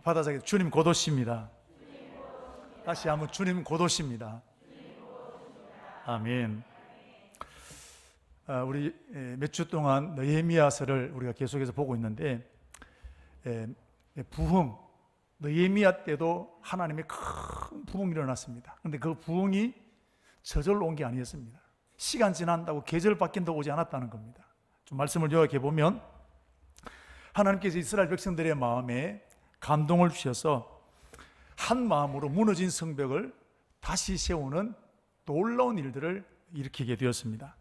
받아서 주님 곧 오십니다. 다시 한번 주님 곧 오십니다. 아멘. 우리 몇 주 동안 느헤미야서를 우리가 계속해서 보고 있는데, 부흥, 느헤미야 때도 하나님의 큰 부흥이 일어났습니다. 그런데 그 부흥이 저절로 온 게 아니었습니다. 시간 지난다고 계절 바뀐다고 오지 않았다는 겁니다. 좀 말씀을 요약해 보면, 하나님께서 이스라엘 백성들의 마음에 감동을 주셔서 한 마음으로 무너진 성벽을 다시 세우는 놀라운 일들을 일으키게 되었습니다.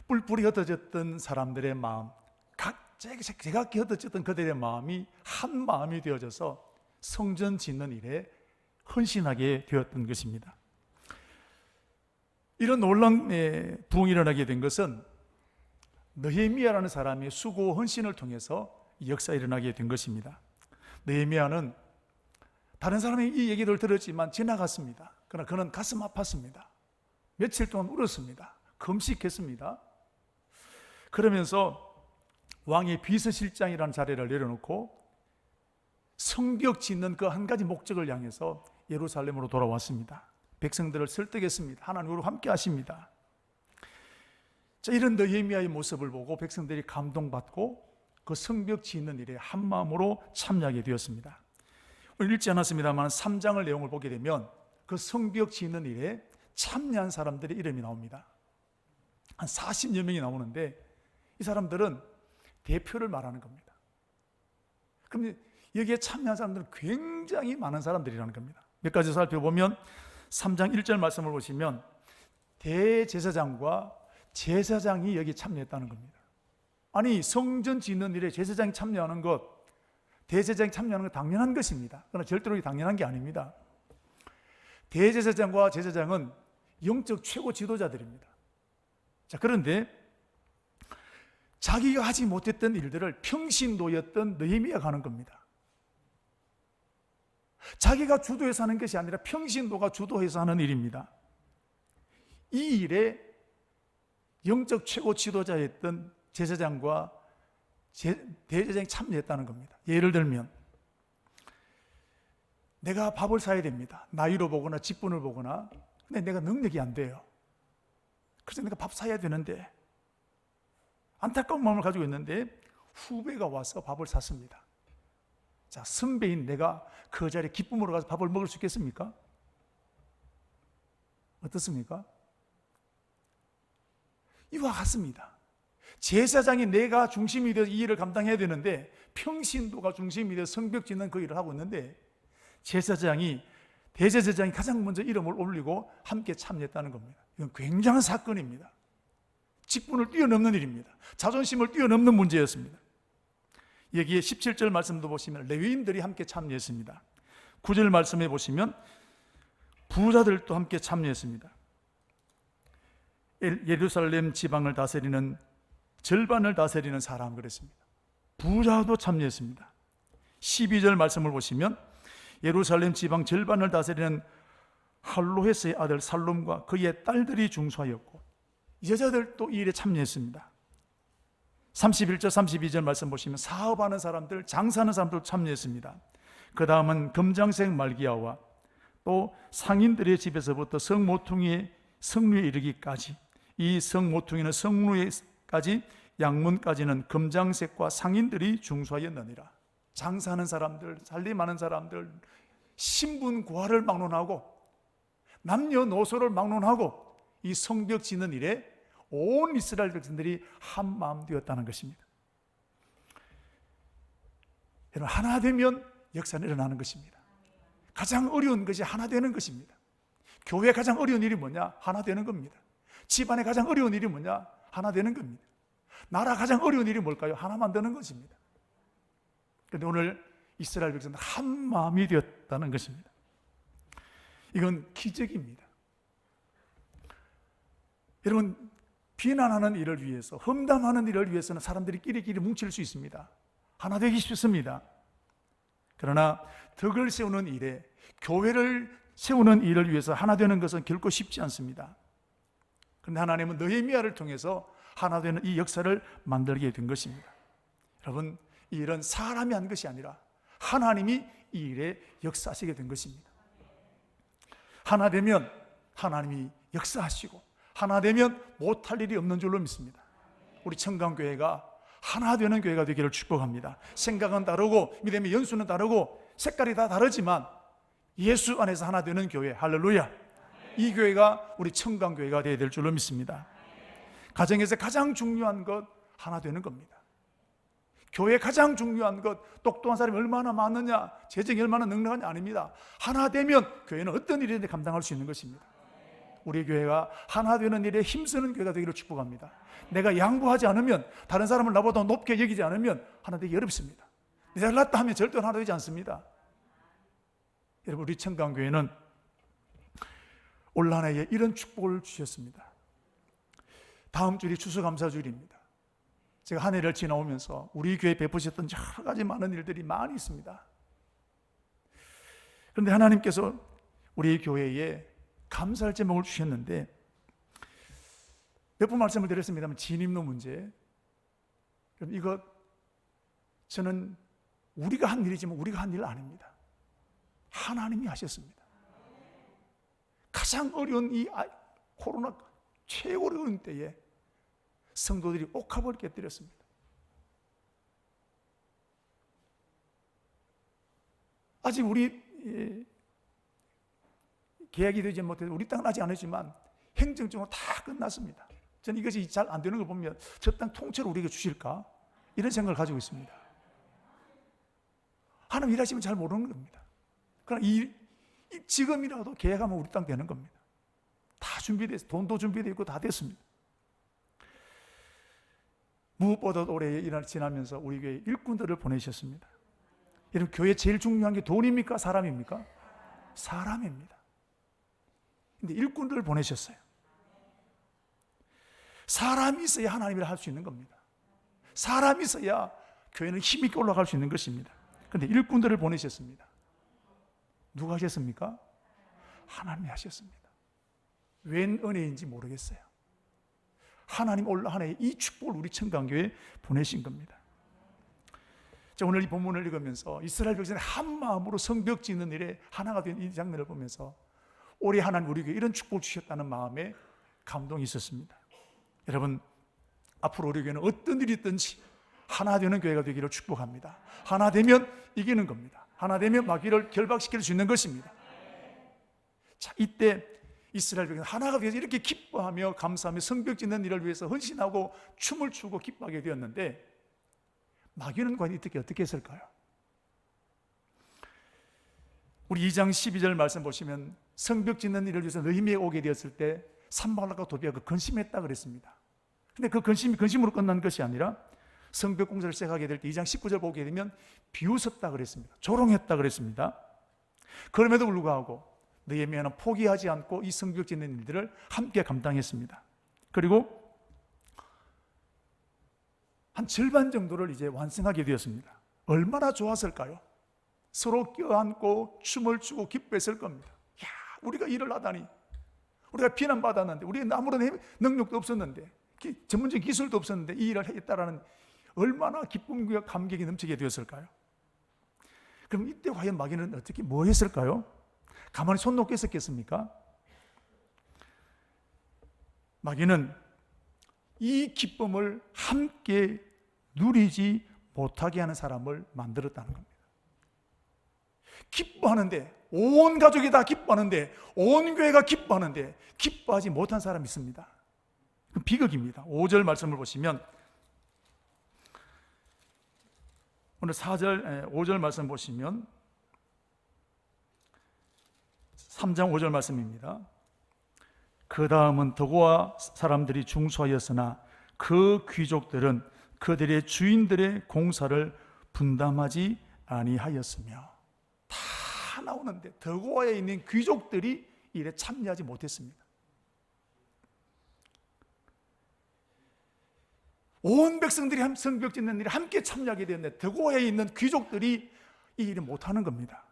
뿔뿔이 흩어졌던 사람들의 마음, 제각기 흩어졌던 그들의 마음이 한 마음이 되어져서 성전 짓는 일에 헌신하게 되었던 것입니다. 이런 놀라운 부흥이 일어나게 된 것은 느헤미야라는 사람의 수고 헌신을 통해서 역사가 일어나게 된 것입니다. 느헤미야는 다른 사람이 이 얘기를 들었지만 지나갔습니다. 그러나 그는 가슴 아팠습니다. 며칠 동안 울었습니다. 금식했습니다. 그러면서 왕의 비서실장이라는 자리를 내려놓고 성벽 짓는 그 한 가지 목적을 향해서 예루살렘으로 돌아왔습니다. 백성들을 설득했습니다. 하나님으로 함께 하십니다. 자, 이런 느헤미야의 모습을 보고 백성들이 감동받고 그 성벽 짓는 일에 한 마음으로 참여하게 되었습니다. 오늘 읽지 않았습니다만 3장을 내용을 보게 되면 그 성벽 짓는 일에 참여한 사람들의 이름이 나옵니다. 한 40여 명이 나오는데 이 사람들은 대표를 말하는 겁니다. 그럼 여기에 참여한 사람들은 굉장히 많은 사람들이라는 겁니다. 몇 가지 살펴보면 3장 1절 말씀을 보시면 대제사장과 제사장이 여기 참여했다는 겁니다. 아니, 성전 짓는 일에 제사장이 참여하는 것, 대제사장이 참여하는 것 당연한 것입니다. 그러나 절대로 당연한 게 아닙니다. 대제사장과 제사장은 영적 최고 지도자들입니다. 자, 그런데 자기가 하지 못했던 일들을 평신도였던 느헤미야가 하는 겁니다. 자기가 주도해서 하는 것이 아니라 평신도가 주도해서 하는 일입니다. 이 일에 영적 최고 지도자였던 제사장과 대제사장이 참여했다는 겁니다. 예를 들면 내가 밥을 사야 됩니다. 나이로 보거나 직분을 보거나, 근데 내가 능력이 안 돼요. 그래서 내가 밥 사야 되는데 안타까운 마음을 가지고 있는데 후배가 와서 밥을 샀습니다. 자, 선배인 내가 그 자리에 기쁨으로 가서 밥을 먹을 수 있겠습니까? 어떻습니까? 이와 같습니다. 제사장이 내가 중심이 되어서 이 일을 감당해야 되는데 평신도가 중심이 되어서 성벽 짓는 그 일을 하고 있는데 대제사장이 가장 먼저 이름을 올리고 함께 참여했다는 겁니다. 이건 굉장한 사건입니다. 직분을 뛰어넘는 일입니다. 자존심을 뛰어넘는 문제였습니다. 여기에 17절 말씀도 보시면 레위인들이 함께 참여했습니다. 9절 말씀에 보시면 부자들도 함께 참여했습니다. 예루살렘 지방을 다스리는 절반을 다스리는 사람 그랬습니다. 부자도 참여했습니다. 12절 말씀을 보시면 예루살렘 지방 절반을 다스리는 할로헤스의 아들 살롬과 그의 딸들이 중수하였고 여자들도 이 일에 참여했습니다. 31절 32절 말씀 보시면 사업하는 사람들, 장사하는 사람도 참여했습니다. 그 다음은 검정색 말기야와 또 상인들의 집에서부터 성모퉁이의 성루에 이르기까지, 이 성모퉁이는 성루에까지 양문까지는 검정색과 상인들이 중수하였느니라. 장사하는 사람들, 살림하는 사람들, 신분고하를 막론하고 남녀노소를 막론하고 이 성벽 짓는 일에 온 이스라엘 백성들이 한 마음 되었다는 것입니다. 여러분, 하나 되면 역사는 일어나는 것입니다. 가장 어려운 것이 하나 되는 것입니다. 교회에 가장 어려운 일이 뭐냐? 하나 되는 겁니다. 집안에 가장 어려운 일이 뭐냐? 하나 되는 겁니다. 나라 가장 어려운 일이 뭘까요? 하나 만드는 것입니다. 그런데 오늘 이스라엘 백성들 한 마음이 되었다는 것입니다. 이건 기적입니다. 여러분, 비난하는 일을 위해서, 험담하는 일을 위해서는 사람들이 끼리끼리 뭉칠 수 있습니다. 하나 되기 쉽습니다. 그러나 덕을 세우는 일에, 교회를 세우는 일을 위해서 하나 되는 것은 결코 쉽지 않습니다. 그런데 하나님은 느헤미야를 통해서 하나 되는 이 역사를 만들게 된 것입니다. 여러분, 이 일은 사람이 한 것이 아니라 하나님이 이 일에 역사하시게 된 것입니다. 하나 되면 하나님이 역사하시고 하나 되면 못할 일이 없는 줄로 믿습니다. 우리 청강교회가 하나 되는 교회가 되기를 축복합니다. 생각은 다르고 믿음의 연수는 다르고 색깔이 다 다르지만 예수 안에서 하나 되는 교회, 할렐루야. 이 교회가 우리 청강교회가 되어야 될 줄로 믿습니다. 가정에서 가장 중요한 것 하나 되는 겁니다. 교회 가장 중요한 것, 똑똑한 사람이 얼마나 많느냐, 재정이 얼마나 넉넉하냐 아닙니다. 하나 되면 교회는 어떤 일이든지 감당할 수 있는 것입니다. 우리 교회가 하나 되는 일에 힘쓰는 교회가 되기를 축복합니다. 내가 양보하지 않으면, 다른 사람을 나보다 높게 여기지 않으면 하나 되기 어렵습니다. 잘났다 하면 절대 하나 되지 않습니다. 여러분, 우리 청강교회는 올 한 해에 이런 축복을 주셨습니다. 다음 주일이 추수감사주일입니다. 제가 한 해를 지나오면서 우리 교회에 베푸셨던 여러 가지 많은 일들이 많이 있습니다. 그런데 하나님께서 우리 교회에 감사할 제목을 주셨는데, 몇 번 말씀을 드렸습니다만 진입로 문제, 이거 저는 우리가 한 일이지만 우리가 한 일 아닙니다. 하나님이 하셨습니다. 가장 어려운 이 코로나 최고 어려운 때에 성도들이 옥합을 깨뜨렸습니다. 아직 우리 계약이 되지 못해서 우리 땅은 아직 안 했지만 행정적으로 다 끝났습니다. 저는 이것이 잘 안 되는 걸 보면 저 땅 통째로 우리에게 주실까? 이런 생각을 가지고 있습니다. 하나님 일하시면 잘 모르는 겁니다. 그러나 지금이라도 계약하면 우리 땅 되는 겁니다. 다 준비됐어요. 돈도 준비되어 있고 다 됐습니다. 무엇보다도 올해 일을 지나면서 우리 교회 일꾼들을 보내셨습니다. 여러분, 교회 제일 중요한 게 돈입니까? 사람입니까? 사람입니다. 근데 일꾼들을 보내셨어요. 사람이 있어야 하나님 일을 할 수 있는 겁니다. 사람이 있어야 교회는 힘있게 올라갈 수 있는 것입니다. 그런데 일꾼들을 보내셨습니다. 누가 하셨습니까? 하나님이 하셨습니다. 웬 은혜인지 모르겠어요. 하나님 올 한 해에 이 축복을 우리 청강교회에 보내신 겁니다. 자, 오늘 이 본문을 읽으면서 이스라엘 백성이 한 마음으로 성벽 짓는 일에 하나가 된 이 장면을 보면서 올해 하나님 우리 교회에 이런 축복을 주셨다는 마음에 감동이 있었습니다. 여러분, 앞으로 우리 교회는 어떤 일이 있든지 하나 되는 교회가 되기를 축복합니다. 하나 되면 이기는 겁니다. 하나 되면 마귀를 결박시킬 수 있는 것입니다. 자, 이때 이스라엘 백성은 하나가 되어서 이렇게 기뻐하며 감사하며 성벽 짓는 일을 위해서 헌신하고 춤을 추고 기뻐하게 되었는데, 마귀는 과연 어떻게 했을까요? 우리 2장 12절 말씀 보시면 성벽 짓는 일을 위해서 느헤미야가 오게 되었을 때 산발락과 도비아가 근심했다 그랬습니다. 근데 그 근심이 근심으로 끝난 것이 아니라 성벽 공사를 시작하게 될 때 2장 19절 보게 되면 비웃었다 그랬습니다. 조롱했다 그랬습니다. 그럼에도 불구하고 느헤미야는 포기하지 않고 이 성벽 짓는 일들을 함께 감당했습니다. 그리고 한 절반 정도를 이제 완성하게 되었습니다. 얼마나 좋았을까요? 서로 껴안고 춤을 추고 기뻐했을 겁니다. 야, 우리가 일을 하다니, 우리가 비난받았는데, 우리가 아무런 능력도 없었는데, 전문적인 기술도 없었는데 이 일을 했다라는 얼마나 기쁨과 감격이 넘치게 되었을까요? 그럼 이때 과연 마귀는 어떻게 뭐 했을까요? 가만히 손 놓고 있었겠습니까? 마귀는 이 기쁨을 함께 누리지 못하게 하는 사람을 만들었다는 겁니다. 기뻐하는데, 온 가족이 다 기뻐하는데, 온 교회가 기뻐하는데 기뻐하지 못한 사람이 있습니다. 비극입니다. 5절 말씀을 보시면, 오늘 5절 말씀 보시면 3장 5절 말씀입니다. 그 다음은 더고아 사람들이 중수하였으나 그 귀족들은 그들의 주인들의 공사를 분담하지 아니하였으며, 다 나오는데 더고아에 있는 귀족들이 일에 참여하지 못했습니다. 온 백성들이 성벽 짓는 일에 함께 참여하게 되었는데 더고아에 있는 귀족들이 이 일을 못하는 겁니다.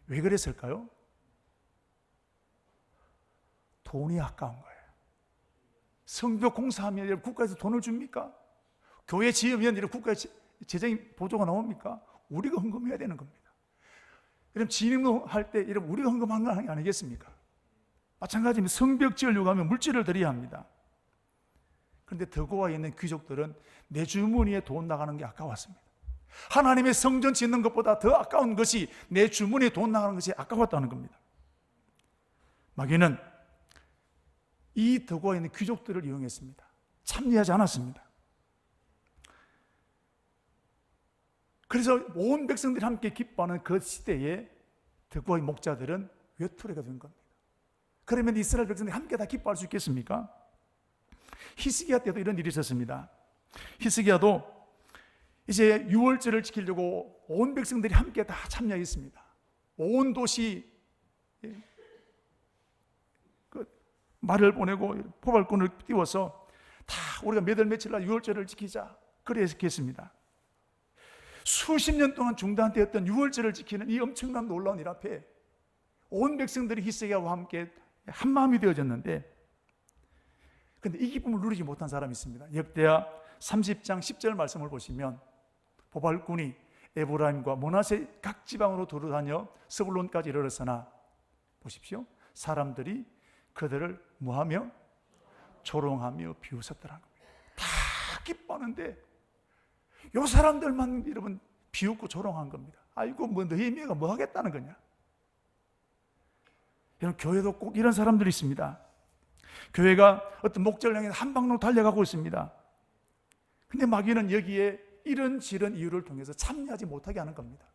왜 그랬을까요? 돈이 아까운 거예요. 성벽 공사하면 국가에서 돈을 줍니까? 교회 지으면 국가에서 재정이 보조가 나옵니까? 우리가 헌금해야 되는 겁니다. 여러분 진흥할 때 여러분 우리가 헌금한 거 아니겠습니까? 마찬가지로 성벽 지으려고 하면 물질을 드려야 합니다. 그런데 더고아에 있는 귀족들은 내 주머니에 돈 나가는 게 아까웠습니다. 하나님의 성전 짓는 것보다 더 아까운 것이 내 주머니에 돈 나가는 것이 아까웠다는 겁니다. 마귀는 이 더고아에 있는 귀족들을 이용했습니다. 참여하지 않았습니다. 그래서 온 백성들이 함께 기뻐하는 그 시대에 더고아의 목자들은 외톨이가 된 겁니다. 그러면 이스라엘 백성들이 함께 다 기뻐할 수 있겠습니까? 히스기야 때도 이런 일이 있었습니다. 히스기야도 이제 유월절을 지키려고 온 백성들이 함께 다 참여했습니다. 온 도시 말을 보내고 포발꾼을 띄워서 다 우리가 몇 월 며칠 날 유월절을 지키자 그래서 했습니다. 수십 년 동안 중단되었던 유월절을 지키는 이 엄청난 놀라운 일 앞에 온 백성들이 히스기야와 함께 한 마음이 되어졌는데, 그런데 이 기쁨을 누리지 못한 사람이 있습니다. 역대하 30장 10절 말씀을 보시면 포발꾼이 에브라임과 므낫세 각 지방으로 돌아다녀 스불론까지 이르렀으나 보십시오, 사람들이 그들을 뭐하며 조롱하며 비웃었더라는 겁니다. 다 기뻐하는데 요 사람들만 여러분 비웃고 조롱한 겁니다. 아이고 뭐 느헤미야가 뭐 하겠다는 거냐. 여러분 교회도 꼭 이런 사람들이 있습니다. 교회가 어떤 목적을 향해 한 방향으로 달려가고 있습니다. 근데 마귀는 여기에 이런저런 이유를 통해서 참여하지 못하게 하는 겁니다.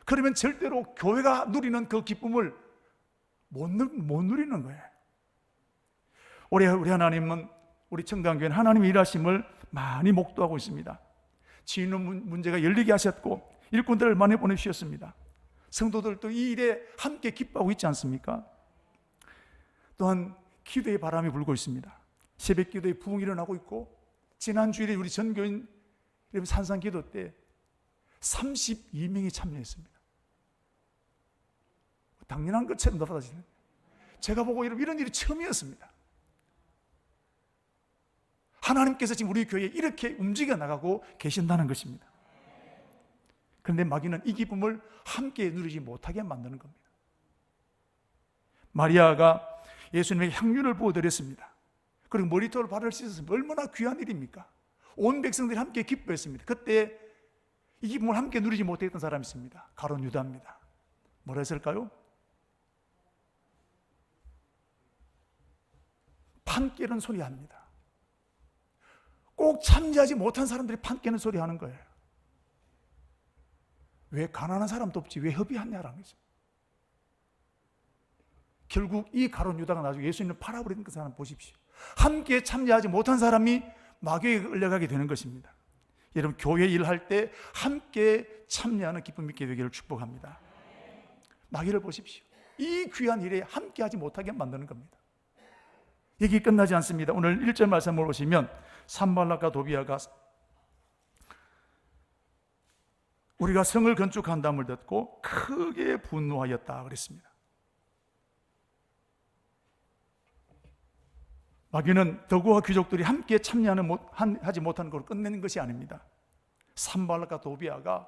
그러면 절대로 교회가 누리는 그 기쁨을 못 누리는 거예요. 우리 하나님은, 우리 청강교회는 하나님의 일하심을 많이 목도하고 있습니다. 진흥 문제가 열리게 하셨고 일꾼들을 많이 보내주셨습니다. 성도들도 이 일에 함께 기뻐하고 있지 않습니까? 또한 기도의 바람이 불고 있습니다. 새벽 기도의 부흥이 일어나고 있고, 지난 주일에 우리 전교인 산상 기도 때 32명이 참여했습니다. 당연한 것처럼 나타나시는, 제가 보고 이런 일이 처음이었습니다. 하나님께서 지금 우리 교회에 이렇게 움직여 나가고 계신다는 것입니다. 그런데 마귀는 이 기쁨을 함께 누리지 못하게 만드는 겁니다. 마리아가 예수님에게 향유를 부어드렸습니다. 그리고 머리털 발을 씻었습니다. 얼마나 귀한 일입니까? 온 백성들이 함께 기뻐했습니다. 그때 이 기쁨을 함께 누리지 못했던 사람이 있습니다. 가룟 유다입니다. 뭐라 했을까요? 판 깨는 소리 합니다. 꼭 참여하지 못한 사람들이 판 깨는 소리 하는 거예요. 왜 가난한 사람도 없지 왜 협의하냐라는 거죠. 결국 이 가룟 유다가 나중에 예수님을 팔아버리는 그 사람 보십시오. 함께 참여하지 못한 사람이 마귀에 끌려가게 되는 것입니다. 여러분 교회 일할 때 함께 참여하는 기쁨 있게 되기를 축복합니다. 마귀를 보십시오. 이 귀한 일에 함께하지 못하게 만드는 겁니다. 얘기 끝나지 않습니다. 오늘 1절 말씀을 보시면 산발락과 도비아가 우리가 성을 건축한다음을 듣고 크게 분노하였다 그랬습니다. 마귀는 더고와 귀족들이 함께 하지 못하는 걸 끝내는 것이 아닙니다. 산발락과 도비아가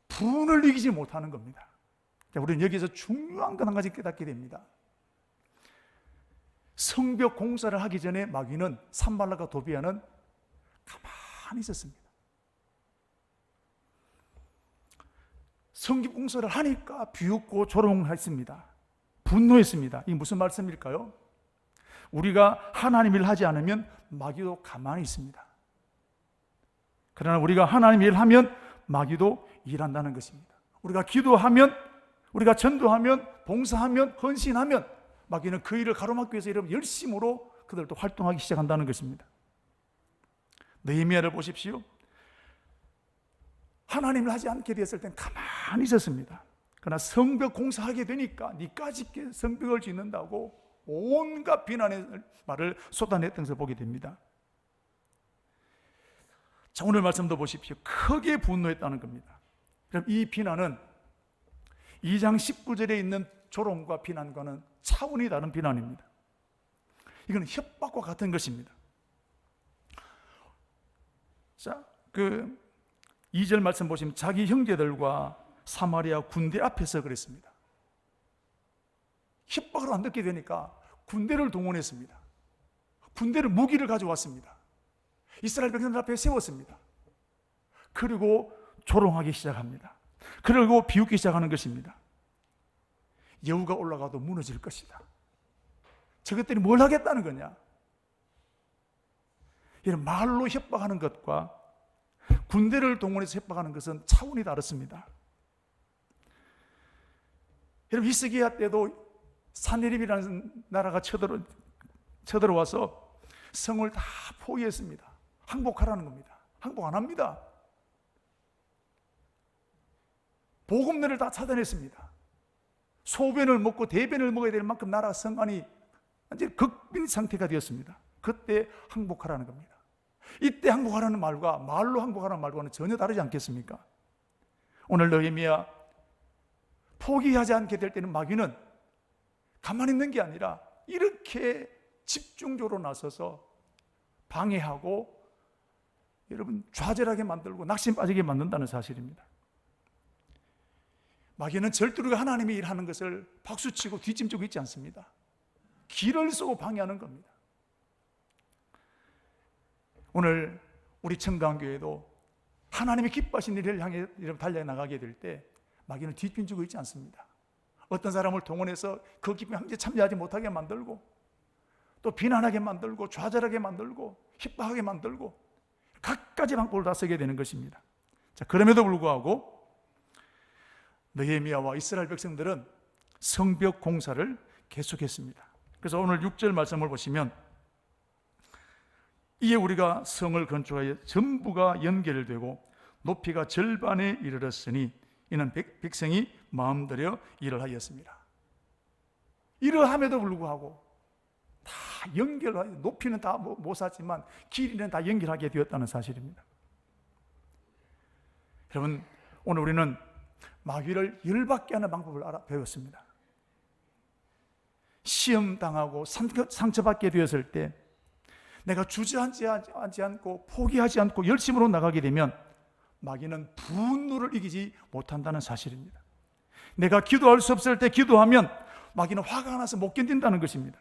분을 이기지 못하는 겁니다. 우리는 여기서 중요한 것 한 가지 깨닫게 됩니다. 성벽 공사를 하기 전에 마귀는 산발락과 도비아는 가만히 있었습니다. 성벽 공사를 하니까 비웃고 조롱했습니다. 분노했습니다. 이게 무슨 말씀일까요? 우리가 하나님 일 하지 않으면 마귀도 가만히 있습니다. 그러나 우리가 하나님 일 하면 마귀도 일한다는 것입니다. 우리가 기도하면, 우리가 전도하면, 봉사하면, 헌신하면 마귀는 그 일을 가로막기 위해서 여러분 열심으로 그들도 활동하기 시작한다는 것입니다. 느헤미야를 보십시오. 하나님을 하지 않게 되었을 땐 가만히 있었습니다. 그러나 성벽 공사하게 되니까 니까지 성벽을 짓는다고 온갖 비난의 말을 쏟아냈던 것을 보게 됩니다. 자, 오늘 말씀도 보십시오. 크게 분노했다는 겁니다. 그럼 이 비난은 2장 19절에 있는 조롱과 비난과는 차원이 다른 비난입니다. 이건 협박과 같은 것입니다. 자, 2절 말씀 보시면 자기 형제들과 사마리아 군대 앞에서 그랬습니다. 협박을 안 듣게 되니까 군대를 동원했습니다. 군대를, 무기를 가져왔습니다. 이스라엘 백성들 앞에 세웠습니다. 그리고 조롱하기 시작합니다. 그리고 비웃기 시작하는 것입니다. 여우가 올라가도 무너질 것이다. 저것들이 뭘 하겠다는 거냐? 이런 말로 협박하는 것과 군대를 동원해서 협박하는 것은 차원이 다릅니다. 여러분, 히스기야 때도 사네립이라는 나라가 쳐들어와서 성을 다 포위했습니다. 항복하라는 겁니다. 항복 안 합니다. 보급로를 다 차단했습니다. 소변을 먹고 대변을 먹어야 될 만큼 나라 성안이 완전히 극빈 상태가 되었습니다. 그때 항복하라는 겁니다. 이때 항복하라는 말과 말로 항복하라는 말과는 전혀 다르지 않겠습니까? 오늘 느헤미야, 포기하지 않게 될 때는 마귀는 가만히 있는 게 아니라 이렇게 집중적으로 나서서 방해하고 여러분 좌절하게 만들고 낙심 빠지게 만든다는 사실입니다. 마귀는 절대로 하나님이 일하는 것을 박수치고 뒷짐지고 있지 않습니다. 길을 쓰고 방해하는 겁니다. 오늘 우리 청강교회도 하나님이 기뻐하신 일을 향해 달려나가게 될 때 마귀는 뒷짐지고 있지 않습니다. 어떤 사람을 동원해서 그 기쁨에 함께 참여하지 못하게 만들고 또 비난하게 만들고 좌절하게 만들고 협박하게 만들고 갖가지 방법을 다 쓰게 되는 것입니다. 자, 그럼에도 불구하고 느헤미야와 이스라엘 백성들은 성벽 공사를 계속했습니다. 그래서 오늘 6절 말씀을 보시면 이에 우리가 성을 건축하여 전부가 연결되고 높이가 절반에 이르렀으니 이는 백성이 마음들여 일을 하였습니다. 이러함에도 불구하고 다 연결하여, 높이는 다 못 샀지만 길이는 다 연결하게 되었다는 사실입니다. 여러분, 오늘 우리는 마귀를 열받게 하는 방법을 배웠습니다. 시험 당하고 상처받게 되었을 때 내가 주저앉지 않고 포기하지 않고 열심으로 나가게 되면 마귀는 분노를 이기지 못한다는 사실입니다. 내가 기도할 수 없을 때 기도하면 마귀는 화가 나서 못 견딘다는 것입니다.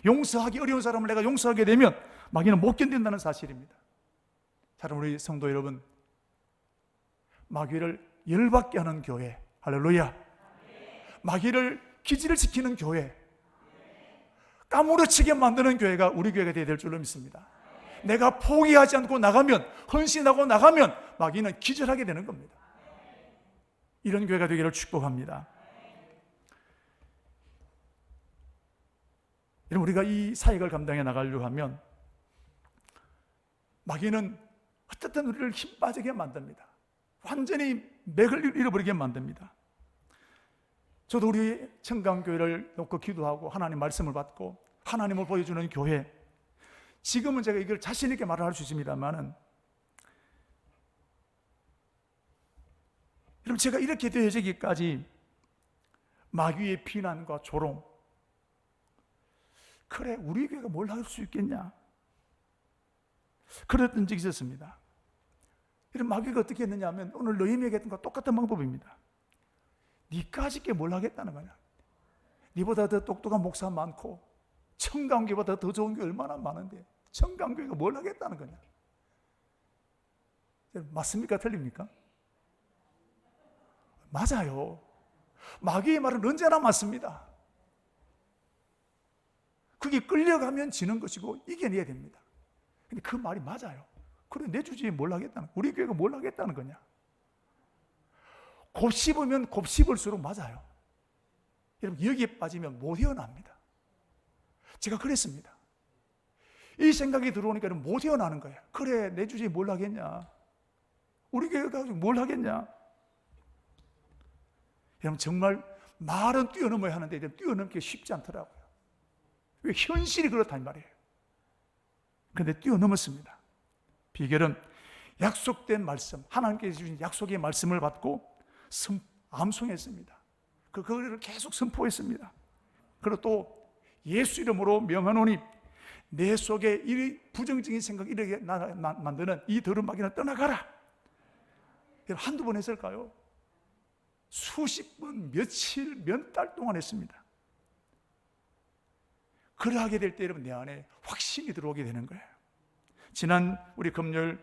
용서하기 어려운 사람을 내가 용서하게 되면 마귀는 못 견딘다는 사실입니다. 자, 우리 성도 여러분, 마귀를 열받게 하는 교회, 할렐루야. 마귀를 기지를 지키는 교회, 까무러치게 만드는 교회가 우리 교회가 되어야 될 줄로 믿습니다. 내가 포기하지 않고 나가면, 헌신하고 나가면 마귀는 기절하게 되는 겁니다. 이런 교회가 되기를 축복합니다. 여러분, 우리가 이 사역을 감당해 나가려고 하면 마귀는 어쨌든 우리를 힘 빠지게 만듭니다. 완전히 맥을 잃어버리게 만듭니다. 저도 우리 청강교회를 놓고 기도하고 하나님 말씀을 받고 하나님을 보여주는 교회, 지금은 제가 이걸 자신 있게 말을 할 수 있습니다만은 여러분, 제가 이렇게 되어지기까지 마귀의 비난과 조롱, 그래 우리 교회가 뭘 할 수 있겠냐, 그랬던 적이 있었습니다. 이런 마귀가 어떻게 했느냐 하면 오늘 너희에게 했던 것과 똑같은 방법입니다. 니까짓 게 뭘 하겠다는 거냐, 니보다 더 똑똑한 목사 많고 청강교회보다 더 좋은 게 얼마나 많은데 청강교회가 뭘 하겠다는 거냐. 맞습니까? 틀립니까? 맞아요. 마귀의 말은 언제나 맞습니다. 그게 끌려가면 지는 것이고 이겨내야 됩니다. 근데 그 말이 맞아요. 그래, 내 주제에 뭘 하겠다는, 우리 교회가 뭘 하겠다는 거냐. 곱씹으면 곱씹을수록 맞아요. 여러분, 여기에 빠지면 못 헤어납니다. 제가 그랬습니다. 이 생각이 들어오니까 못 헤어나는 거예요. 그래, 내 주제에 뭘 하겠냐, 우리 교회가 가지고 뭘 하겠냐. 여러분, 정말 말은 뛰어넘어야 하는데 뛰어넘기 쉽지 않더라고요. 왜? 현실이 그렇단 말이에요. 그런데 뛰어넘었습니다. 비결은 약속된 말씀, 하나님께서 주신 약속의 말씀을 받고 암송했습니다. 그거를 계속 선포했습니다. 그리고 또 예수 이름으로 명하노니 내 속에 이 부정적인 생각이 이렇게 만드는 이 더러운 마귀는 떠나가라. 한두 번 했을까요? 수십 번, 며칠, 몇 달 동안 했습니다. 그러하게 될 때 여러분 내 안에 확신이 들어오게 되는 거예요. 지난 우리 금요일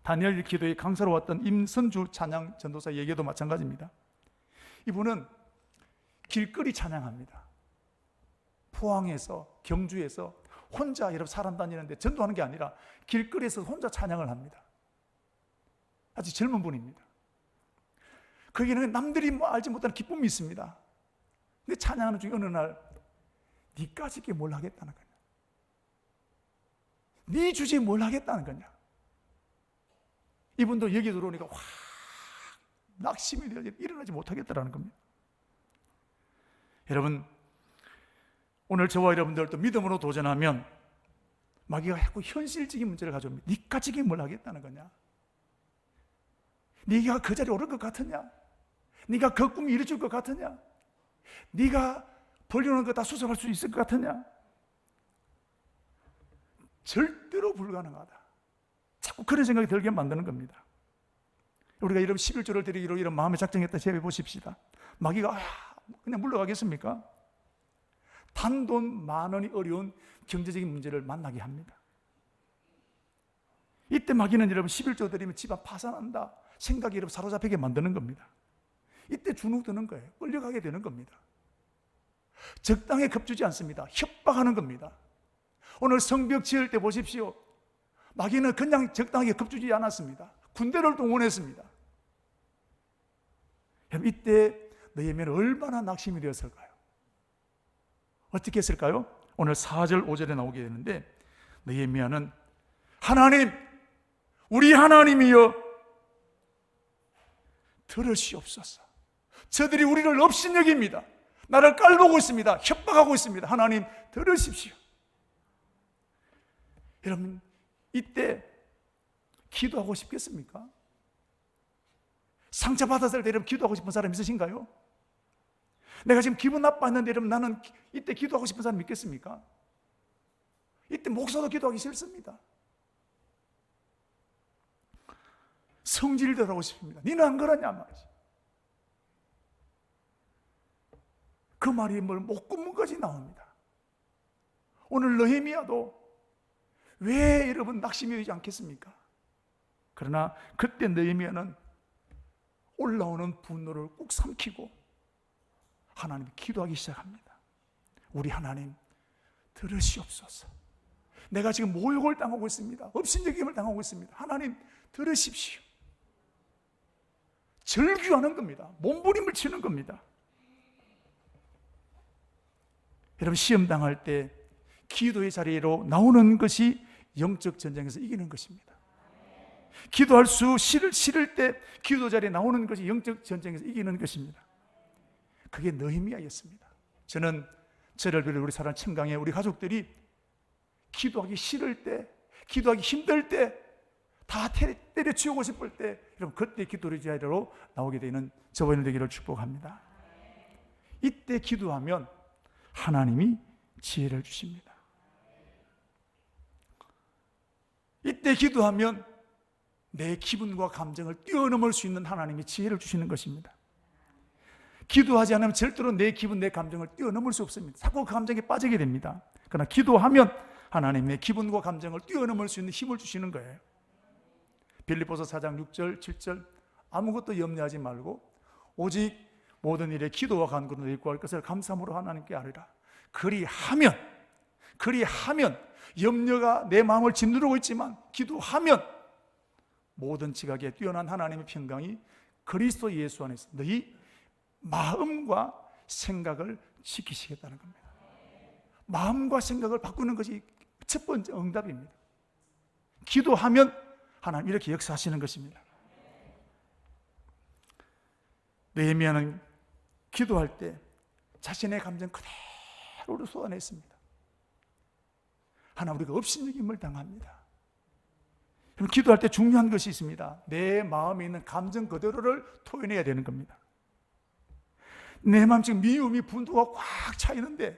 다니엘 기도의 강사로 왔던 임선주 찬양 전도사 얘기도 마찬가지입니다. 이분은 길거리 찬양합니다. 포항에서, 경주에서 혼자 여러분 사람 다니는데 전도하는 게 아니라 길거리에서 혼자 찬양을 합니다. 아주 젊은 분입니다. 거기는 남들이 알지 못하는 기쁨이 있습니다. 근데 찬양하는 중에 어느 날 니까지 게 뭘 하겠다는 거냐, 네 주제에 뭘 하겠다는 거냐. 이분도 여기 들어오니까 확 낙심이 되어 일어나지 못하겠다라는 겁니다. 여러분, 오늘 저와 여러분들도 믿음으로 도전하면 마귀가 자꾸 현실적인 문제를 가져옵니다. 니까지 게 뭘 하겠다는 거냐, 네가 그 자리에 오를 것 같으냐, 네가 그 꿈 이루어질 것 같으냐, 네가 벌려놓은 거 다 수습할 수 있을 것 같으냐. 절대로 불가능하다. 자꾸 그런 생각이 들게 만드는 겁니다. 우리가 이런 11조를 드리기로 이런 마음에 작정했다 제외 보십시다. 마귀가 그냥 물러가겠습니까? 단돈 10,000원이 어려운 경제적인 문제를 만나게 합니다. 이때 마귀는 여러분 11조 드리면 집안 파산한다 생각이 여러분 사로잡히게 만드는 겁니다. 이때 주눅 드는 거예요. 끌려가게 되는 겁니다. 적당히 겁주지 않습니다. 협박하는 겁니다. 오늘 성벽 지을 때 보십시오. 마귀는 그냥 적당하게 겁주지 않았습니다. 군대를 동원했습니다. 이때 느헤미야는 얼마나 낙심이 되었을까요? 어떻게 했을까요? 오늘 4절 5절에 나오게 되는데, 느헤미야는 하나님, 우리 하나님이여 들으시옵소서. 저들이 우리를 업신여깁니다. 나를 깔보고 있습니다. 협박하고 있습니다. 하나님 들으십시오. 여러분, 이때 기도하고 싶겠습니까? 상처받았을 때 여러분 기도하고 싶은 사람 있으신가요? 내가 지금 기분 나빴는데 여러분 나는 이때 기도하고 싶은 사람 있겠습니까? 이때 목사도 기도하기 싫습니다. 성질대로 하고 싶습니다. 니는 안 그러냐 말이지. 그 말이 뭘 목구멍까지 나옵니다. 오늘 느헤미야도 왜 여러분 낙심이 되지 않겠습니까? 그러나 그때 느헤미야는 올라오는 분노를 꾹 삼키고 하나님 기도하기 시작합니다. 우리 하나님 들으시옵소서. 내가 지금 모욕을 당하고 있습니다. 업신여김을 당하고 있습니다. 하나님 들으십시오. 절규하는 겁니다. 몸부림을 치는 겁니다. 여러분, 시험 당할 때 기도의 자리로 나오는 것이 영적 전쟁에서 이기는 것입니다. 기도할 수 싫을 때 기도 자리에 나오는 것이 영적 전쟁에서 이기는 것입니다. 그게 느헤미야였습니다. 저는 저를 비롯해 우리 사랑 청강에 우리 가족들이 기도하기 싫을 때, 기도하기 힘들 때, 다 때려치우고 싶을 때, 여러분 그때 기도의 자리로 나오게 되는 저와 여러분 되기를 축복합니다. 이때 기도하면 하나님이 지혜를 주십니다. 이때 기도하면 내 기분과 감정을 뛰어넘을 수 있는 하나님이 지혜를 주시는 것입니다. 기도하지 않으면 절대로 내 기분, 내 감정을 뛰어넘을 수 없습니다. 자꾸 그 감정에 빠지게 됩니다. 그러나 기도하면 하나님의 기분과 감정을 뛰어넘을 수 있는 힘을 주시는 거예요. 빌립보서 4장 6절 7절 아무것도 염려하지 말고 오직 모든 일에 기도와 간구로 일구할 것을 감사함으로 하나님께 아뢰라. 그리하면 염려가 내 마음을 짓누르고 있지만 기도하면 모든 지각에 뛰어난 하나님의 평강이 그리스도 예수 안에서 너희 마음과 생각을 지키시겠다는 겁니다. 마음과 생각을 바꾸는 것이 첫 번째 응답입니다. 기도하면 하나님 이렇게 역사하시는 것입니다. 느헤미야는 기도할 때 자신의 감정 그대로 쏟아냈습니다. 하나 우리가 업신여김을 당합니다. 그럼 기도할 때 중요한 것이 있습니다. 내 마음에 있는 감정 그대로를 토해내야 되는 겁니다. 내 마음 지금 미움이 분노가 꽉 차 있는데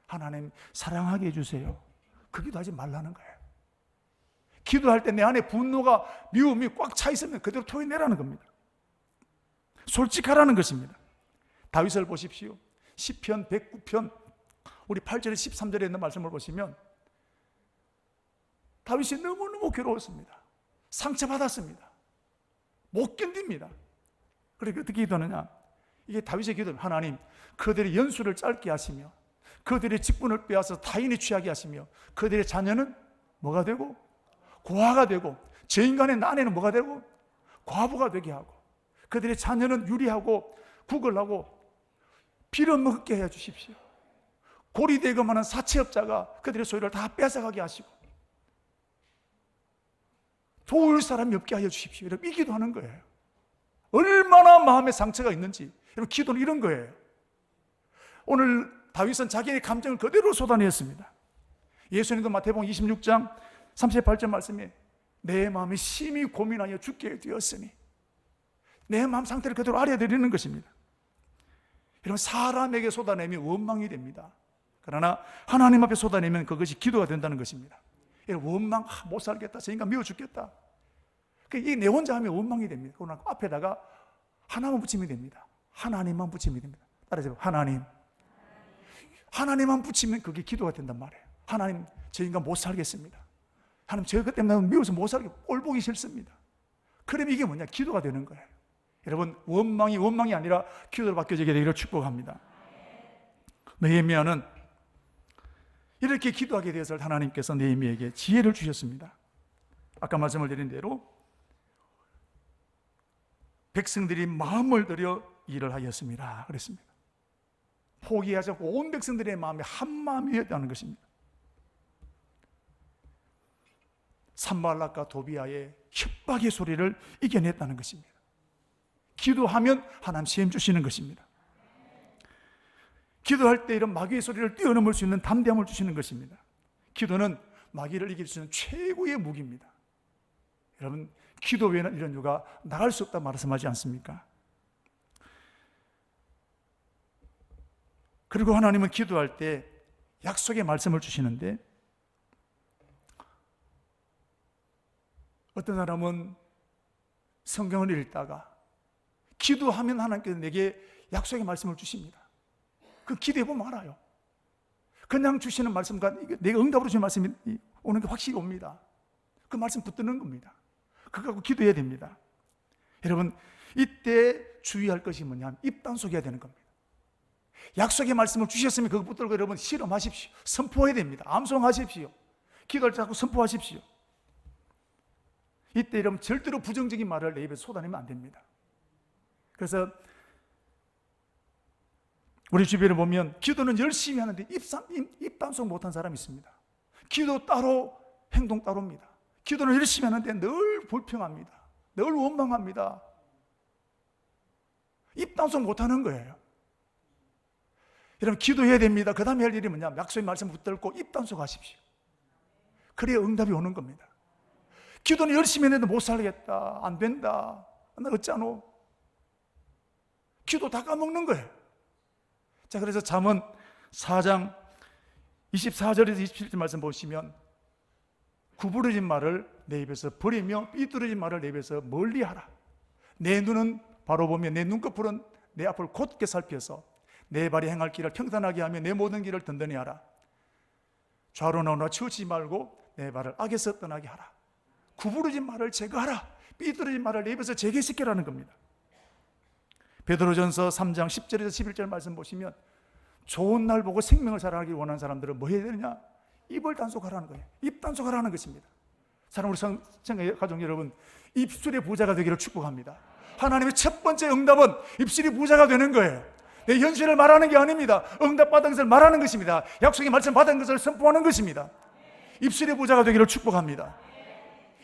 하나님 사랑하게 해주세요. 그 기도하지 말라는 거예요. 기도할 때 내 안에 분노가, 미움이 꽉 차 있으면 그대로 토해내라는 겁니다. 솔직하라는 것입니다. 다윗을 보십시오. 시편 109편 우리 8절에 13절에 있는 말씀을 보시면 다윗이 너무너무 괴로웠습니다. 상처받았습니다. 못 견딥니다. 그러니까 어떻게 기도하느냐? 이게 다윗의 기도는 하나님, 그들의 연수를 짧게 하시며 그들의 직분을 빼앗아 타인이 취하게 하시며 그들의 자녀는 뭐가 되고? 고아가 되고, 저 인간의 아내는 뭐가 되고? 과부가 되게 하고, 그들의 자녀는 유리하고 구걸하고 빌어먹게 해 주십시오. 고리대금하는 사채업자가 그들의 소유를 다 뺏어가게 하시고 도울 사람이 없게 하여 주십시오. 여러분, 이 기도하는 거예요. 얼마나 마음에 상처가 있는지. 여러분, 기도는 이런 거예요. 오늘 다윗은 자기의 감정을 그대로 쏟아내었습니다. 예수님도 마태복음 26장 38절 말씀에 내 마음이 심히 고민하여 죽게 되었으니, 내 마음 상태를 그대로 알려드리는 것입니다. 여러분, 사람에게 쏟아내면 원망이 됩니다. 그러나 하나님 앞에 쏟아내면 그것이 기도가 된다는 것입니다. 원망, 못 살겠다, 저 인간 미워 죽겠다, 이게 내 혼자 하면 원망이 됩니다. 그러나 앞에다가 하나만 붙이면 됩니다. 하나님만 붙이면 됩니다. 따라서 하나님, 하나님만 붙이면 그게 기도가 된단 말이에요. 하나님, 저 인간 못 살겠습니다. 하나님, 저 것 때문에 미워서 못 살겠고 꼴 보기 싫습니다. 그럼 이게 뭐냐? 기도가 되는 거예요. 여러분, 원망이 아니라 기도로 바뀌어지게 되기를 축복합니다. 느헤미야는 이렇게 기도하게 되어서 하나님께서 느헤미야에게 지혜를 주셨습니다. 아까 말씀을 드린 대로 백성들이 마음을 들여 일을 하였습니다. 그랬습니다. 포기하지 않고 온 백성들의 마음이 한 마음이었다는 것입니다. 산발락과 도비아의 협박의 소리를 이겨냈다는 것입니다. 기도하면 하나님 시험 주시는 것입니다. 기도할 때 이런 마귀의 소리를 뛰어넘을 수 있는 담대함을 주시는 것입니다. 기도는 마귀를 이길 수 있는 최고의 무기입니다. 여러분, 기도 외에는 이런 유가 나갈 수 없다 말씀하지 않습니까? 그리고 하나님은 기도할 때 약속의 말씀을 주시는데, 어떤 사람은 성경을 읽다가 기도하면 하나님께서 내게 약속의 말씀을 주십니다. 그 기도해보면 알아요. 그냥 주시는 말씀과 내가 응답으로 주시는 말씀이 오는 게 확실히 옵니다. 그 말씀 붙드는 겁니다. 그거 갖고 기도해야 됩니다. 여러분, 이때 주의할 것이 뭐냐면 입단속해야 되는 겁니다. 약속의 말씀을 주셨으면 그거 붙들고 여러분 실험하십시오. 선포해야 됩니다. 암송하십시오. 기도할 때 자꾸 선포하십시오. 이때 여러분 절대로 부정적인 말을 내 입에서 쏟아내면 안 됩니다. 그래서 우리 주변에 보면 기도는 열심히 하는데 입단속 못한 사람이 있습니다. 기도 따로 행동 따로입니다. 기도는 열심히 하는데 늘 불평합니다. 늘 원망합니다. 입단속 못하는 거예요. 여러분, 기도해야 됩니다. 그 다음에 할 일이 뭐냐면 약속의 말씀 붙들고 입단속 하십시오. 그래야 응답이 오는 겁니다. 기도는 열심히 했는데 못 살겠다, 안 된다, 나 어쩌노, 기도 다 까먹는 거예요. 자, 그래서 잠언 4장 24절에서 27절 말씀 보시면 구부러진 말을 내 입에서 버리며 삐뚤어진 말을 내 입에서 멀리하라. 내 눈은 바로 보며 내 눈꺼풀은 내 앞을 곧게 살펴서 내 발이 행할 길을 평탄하게 하며 내 모든 길을 든든히 하라. 좌로나 우로나 치우치지 말고 내 발을 악에서 떠나게 하라. 구부러진 말을 제거하라. 삐뚤어진 말을 내 입에서 제거시키라는 겁니다. 베드로전서 3장 10절에서 11절 말씀 보시면 좋은 날 보고 생명을 살아가기 원하는 사람들은 뭐 해야 되느냐? 입을 단속하라는 거예요. 입 단속하라는 것입니다. 사랑 우리 성경 가족 여러분, 입술의 부자가 되기를 축복합니다. 하나님의 첫 번째 응답은 입술이 부자가 되는 거예요. 내 현실을 말하는 게 아닙니다. 응답받은 것을 말하는 것입니다. 약속의 말씀 받은 것을 선포하는 것입니다. 입술의 부자가 되기를 축복합니다.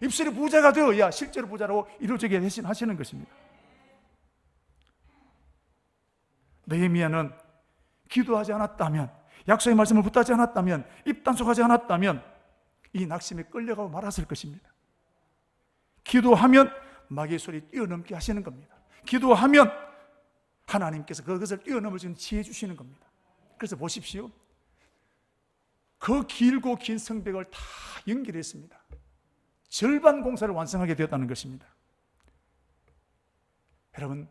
입술이 부자가 되어야 실제로 부자로 이루어지게 하시는 것입니다. 느헤미야는 기도하지 않았다면, 약속의 말씀을 붙들지 않았다면, 입단속하지 않았다면 이 낙심에 끌려가고 말았을 것입니다. 기도하면 마귀의 소리 뛰어넘게 하시는 겁니다. 기도하면 하나님께서 그것을 뛰어넘을 수 있는 지혜 주시는 겁니다. 그래서 보십시오. 그 길고 긴 성벽을 다 연결했습니다. 절반 공사를 완성하게 되었다는 것입니다. 여러분,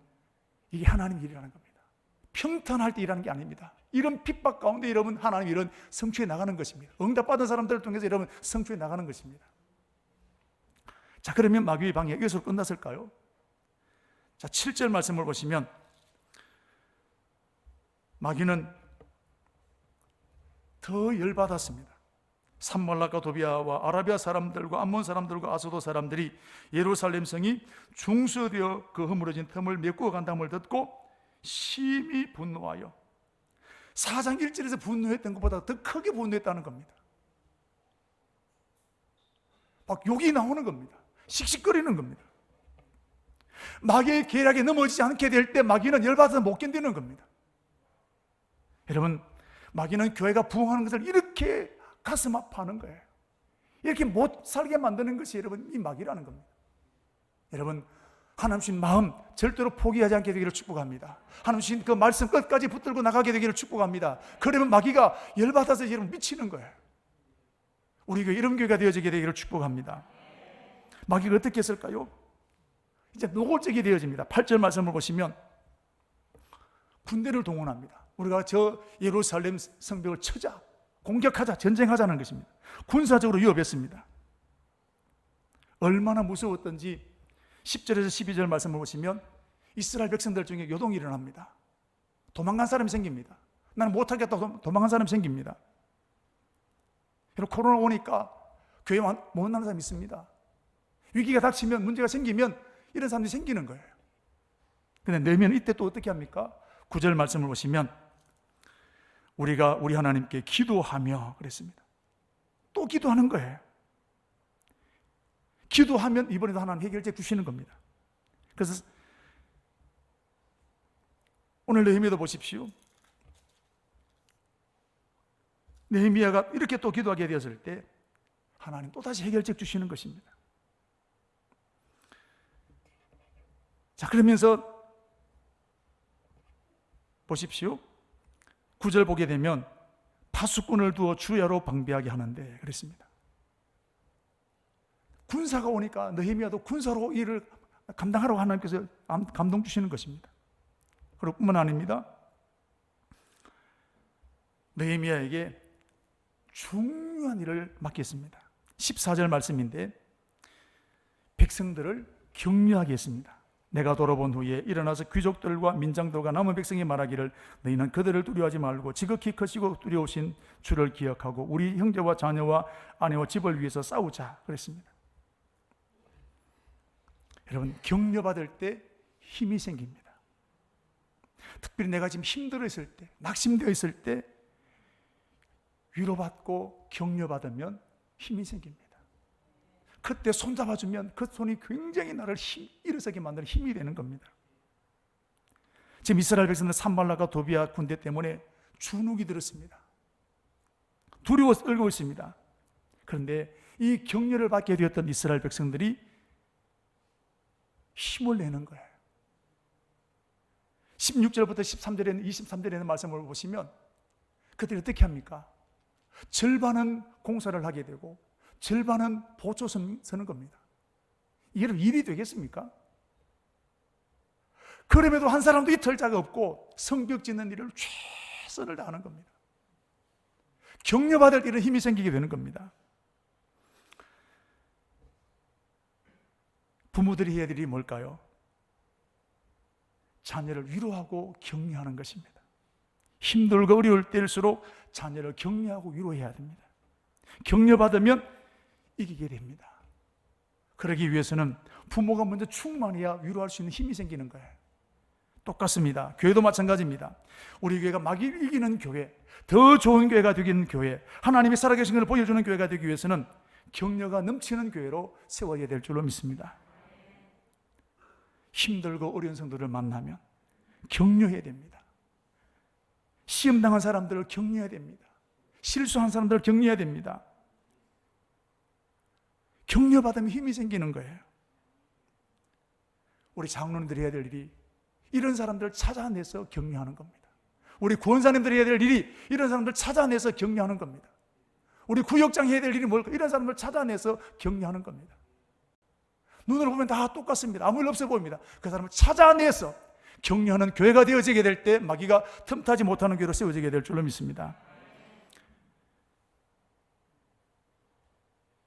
이게 하나님의 일이라는 겁니다. 평탄할 때 일하는 게 아닙니다. 이런 핍박 가운데 여러분, 하나님 이런 성취해 나가는 것입니다. 응답받은 사람들을 통해서 여러분 성취해 나가는 것입니다. 자, 그러면 마귀의 방해 여기서 끝났을까요? 자, 7절 말씀을 보시면 마귀는 더 열받았습니다. 산말락과 도비아와 아라비아 사람들과 암몬 사람들과 아소도 사람들이 예루살렘 성이 중수되어 그 허물어진 틈을 메꾸어 간다음을 듣고 심히 분노하여 4장 1절에서 분노했던 것보다 더 크게 분노했다는 겁니다. 막 욕이 나오는 겁니다. 씩씩거리는 겁니다. 마귀의 계략에 넘어지지 않게 될 때 마귀는 열받아서 못 견디는 겁니다. 여러분, 마귀는 교회가 부흥하는 것을 이렇게 가슴 아파하는 거예요. 이렇게 못 살게 만드는 것이 여러분 이 마귀라는 겁니다. 여러분, 하나님 주신 마음 절대로 포기하지 않게 되기를 축복합니다. 하나님 주신 그 말씀 끝까지 붙들고 나가게 되기를 축복합니다. 그러면 마귀가 열받아서 여러분 미치는 거예요. 우리 교회 이런 교회가 되어지게 되기를 축복합니다. 마귀가 어떻게 했을까요? 이제 노골적이 되어집니다. 8절 말씀을 보시면 군대를 동원합니다. 우리가 저 예루살렘 성벽을 쳐자, 공격하자, 전쟁하자는 것입니다. 군사적으로 위협했습니다. 얼마나 무서웠던지 10절에서 12절 말씀을 보시면 이스라엘 백성들 중에 요동이 일어납니다. 도망간 사람이 생깁니다. 나는 못하겠다고 도망간 사람이 생깁니다. 코로나 오니까 교회 못 나는 사람이 있습니다. 위기가 닥치면, 문제가 생기면 이런 사람들이 생기는 거예요. 그런데 내면 이때 또 어떻게 합니까? 9절 말씀을 보시면 우리가 우리 하나님께 기도하며 그랬습니다. 또 기도하는 거예요. 기도하면 이번에도 하나님 해결책 주시는 겁니다. 그래서 오늘 느헤미야도 보십시오. 느헤미야가 이렇게 또 기도하게 되었을 때 하나님 또다시 해결책 주시는 것입니다. 자, 그러면서 보십시오. 9절 보게 되면 파수꾼을 두어 주야로 방비하게 하는데 그랬습니다. 군사가 오니까 느헤미야도 군사로 일을 감당하라고 하나님께서 감동 주시는 것입니다. 그리고 뿐만 아닙니다. 느헤미야에게 중요한 일을 맡겼습니다. 14절 말씀인데 백성들을 격려하게 했습니다. 내가 돌아본 후에 일어나서 귀족들과 민장들과 남은 백성이 말하기를 너희는 그들을 두려워하지 말고 지극히 크시고 두려우신 주를 기억하고 우리 형제와 자녀와 아내와 집을 위해서 싸우자 그랬습니다. 여러분, 격려받을 때 힘이 생깁니다. 특별히 내가 지금 힘들어 있을 때, 낙심되어 있을 때 위로받고 격려받으면 힘이 생깁니다. 그때 손잡아주면 그 손이 굉장히 나를 일어서게 만드는 힘이 되는 겁니다. 지금 이스라엘 백성들 산발락과 도비아 군대 때문에 주눅이 들었습니다. 두려워 떨고 있습니다. 그런데 이 격려를 받게 되었던 이스라엘 백성들이 힘을 내는 거예요. 16절부터 13절에는 23절에는 말씀을 보시면 그들이 어떻게 합니까? 절반은 공사를 하게 되고 절반은 보초 서는 겁니다. 이게 일이 되겠습니까? 그럼에도 한 사람도 이틀 자가 없고 성벽 짓는 일을 최선을 다하는 겁니다. 격려받을 일은 힘이 생기게 되는 겁니다. 부모들이 해야 될 일이 뭘까요? 자녀를 위로하고 격려하는 것입니다. 힘들고 어려울 때일수록 자녀를 격려하고 위로해야 됩니다. 격려받으면 이기게 됩니다. 그러기 위해서는 부모가 먼저 충만해야 위로할 수 있는 힘이 생기는 거예요. 똑같습니다. 교회도 마찬가지입니다. 우리 교회가 막 이기는 교회, 더 좋은 교회가 되기는 교회, 하나님이 살아계신 것을 보여주는 교회가 되기 위해서는 격려가 넘치는 교회로 세워야 될 줄로 믿습니다. 힘들고 어려운 성도를 만나면 격려해야 됩니다. 시험당한 사람들을 격려해야 됩니다. 실수한 사람들을 격려해야 됩니다. 격려받으면 힘이 생기는 거예요. 우리 장로님들이 해야 될 일이 이런 사람들을 찾아내서 격려하는 겁니다. 우리 권사님들이 해야 될 일이 이런 사람들을 찾아내서 격려하는 겁니다. 우리 구역장 해야 될 일이 뭘까? 이런 사람을 찾아내서 격려하는 겁니다. 눈으로 보면 다 똑같습니다. 아무 일 없어 보입니다. 그 사람을 찾아내서 격려하는 교회가 되어지게 될 때 마귀가 틈타지 못하는 교회로 세워지게 될 줄로 믿습니다.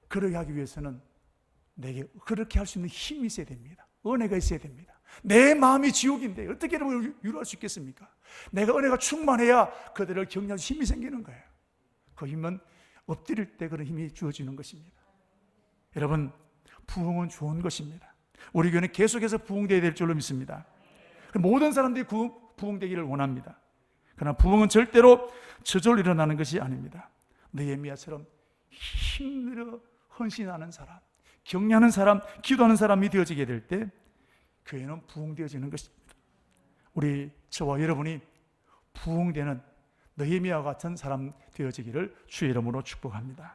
그러게 하기 위해서는 내게 그렇게 할 수 있는 힘이 있어야 됩니다. 은혜가 있어야 됩니다. 내 마음이 지옥인데 어떻게 위로할 수 있겠습니까? 내가 은혜가 충만해야 그들을 격려할 힘이 생기는 거예요. 그 힘은 엎드릴 때 그런 힘이 주어지는 것입니다. 여러분, 부흥은 좋은 것입니다. 우리 교회는 계속해서 부흥되어야 될 줄로 믿습니다. 모든 사람들이 부흥되기를 원합니다. 그러나 부흥은 절대로 저절로 일어나는 것이 아닙니다. 느헤미야처럼 힘들어 헌신하는 사람, 격려하는 사람, 기도하는 사람이 되어지게 될 때 교회는 부흥되어지는 것입니다. 우리 저와 여러분이 부흥되는 느헤미야와 같은 사람 되어지기를 주의 이름으로 축복합니다.